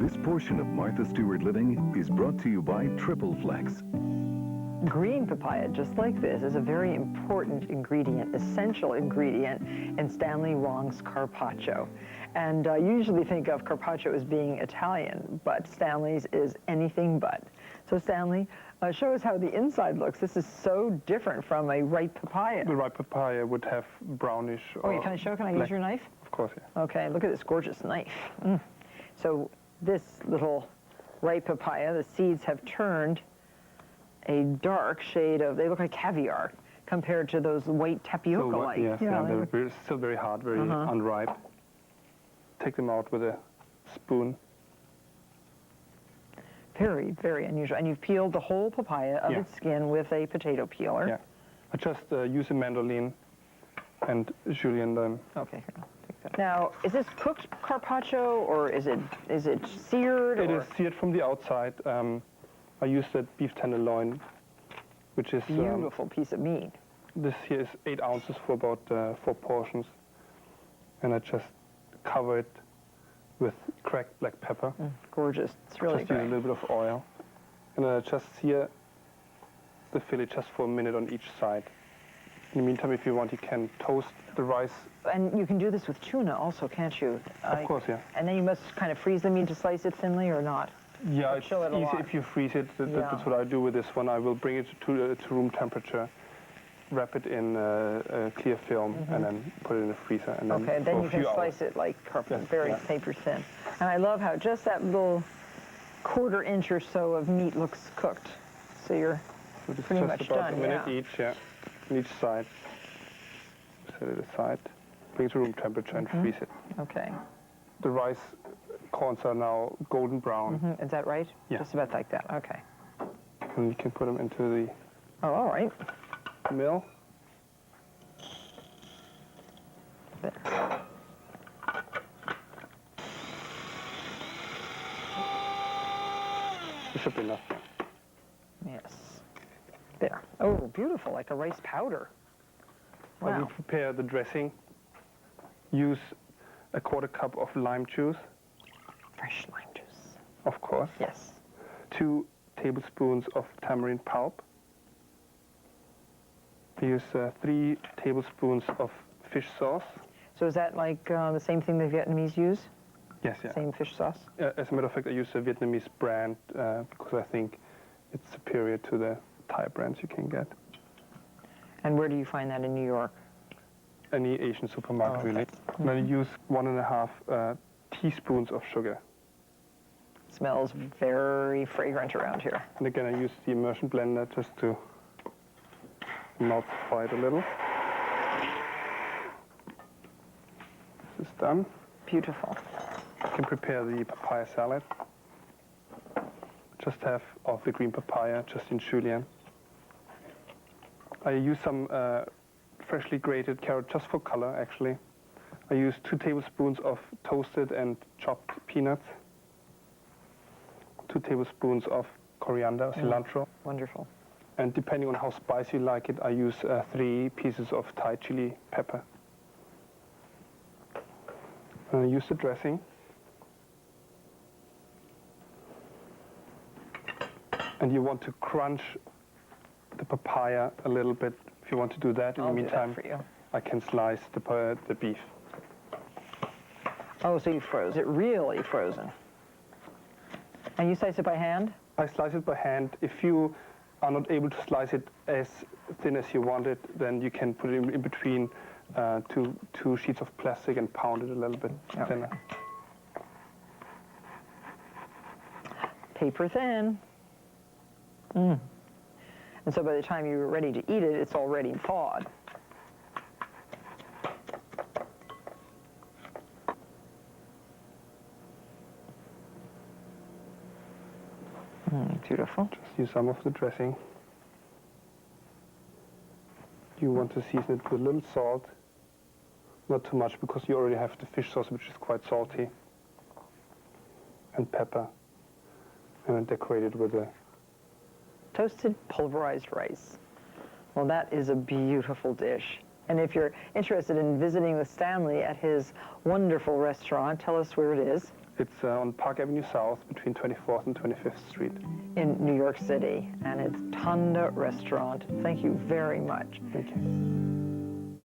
This portion of Martha Stewart Living is brought to you by Triple Flex. Green papaya, just like this, is a very important ingredient, essential ingredient in Stanley Wong's carpaccio. And you usually think of carpaccio as being Italian, but Stanley's is anything but. So Stanley, show us how the inside looks. This is so different from a ripe papaya. The ripe papaya would have brownish or can I show? Can I use your knife? Of course, yeah. Okay, look at this gorgeous knife. So this little ripe papaya, the seeds have turned a dark shade of, they look like caviar compared to those white tapioca-like. Yes, they're still very hard, very unripe. Take them out with a spoon. Very, very unusual. And you've peeled the whole papaya of its skin with a potato peeler. Yeah. I just use a mandolin and julienne them. Okay, here, take that. Now, is this cooked carpaccio or is it seared? It is seared from the outside. I use that beef tenderloin, which is beautiful piece of meat. This here is 8 ounces for about 4 portions, and I just cover it with cracked black pepper. Gorgeous. It's really just great. use a little bit of oil, and I just sear the fillet just for a minute on each side. In the meantime, if you want, you can toast the rice. And you can do this with tuna also, can't you? Of course, yeah. And then you must kind of freeze the meat to slice it thinly or not? Yeah, it's easy if you freeze it. That's what I do with this one. I will bring it to room temperature, wrap it in a clear film, and then put it in the freezer. And then you can slice it like very paper thin. And I love how just that little 1/4 inch or so of meat looks cooked. So you're pretty much done. About a minute each, on each side. Set it aside, bring it to room temperature, and freeze it. Okay. The rice corns are now golden brown. Is that right? Yeah. Just about like that. Okay. And you can put them into the all right. mill. There. This should be enough. Yes. There. Oh, beautiful, like a rice powder. Wow. I will prepare the dressing. Use a 1/4 cup of lime juice. Fresh lime juice. Of course. Yes. 2 tablespoons of tamarind pulp. Use 3 tablespoons of fish sauce. So is that like the same thing the Vietnamese use? Yes, yeah. Same fish sauce? As a matter of fact, I use a Vietnamese brand because I think it's superior to the Thai brands you can get. And where do you find that in New York? Any Asian supermarket, really. And I use 1.5 teaspoons of sugar. Smells very fragrant around here. And again, I use the immersion blender just to emulsify it a little. This is done. Beautiful. You can prepare the papaya salad. Just half of the green papaya, just in julienne. I use some freshly grated carrot just for color, actually. I use 2 tablespoons of toasted and chopped peanuts. 2 tablespoons of coriander, cilantro. Wonderful. And depending on how spicy you like it, I use 3 pieces of Thai chili pepper. And I use the dressing. And you want to crunch the papaya a little bit. If you want to do that, in the meantime, do that for you. I can slice the beef. Oh, so you froze it, really frozen. And you slice it by hand? I slice it by hand. If you are not able to slice it as thin as you want it, then you can put it in between two sheets of plastic and pound it a little bit thinner. Paper thin. And so by the time you're ready to eat it, it's already thawed. Beautiful. Just use some of the dressing. You want to season it with a little salt. Not too much, because you already have the fish sauce, which is quite salty. And pepper. And then decorate it with a toasted pulverized rice. Well, that is a beautiful dish. And if you're interested in visiting with Stanley at his wonderful restaurant, tell us where it is. It's on Park Avenue South between 24th and 25th Street. In New York City, and it's Tanda Restaurant. Thank you very much. Thank you.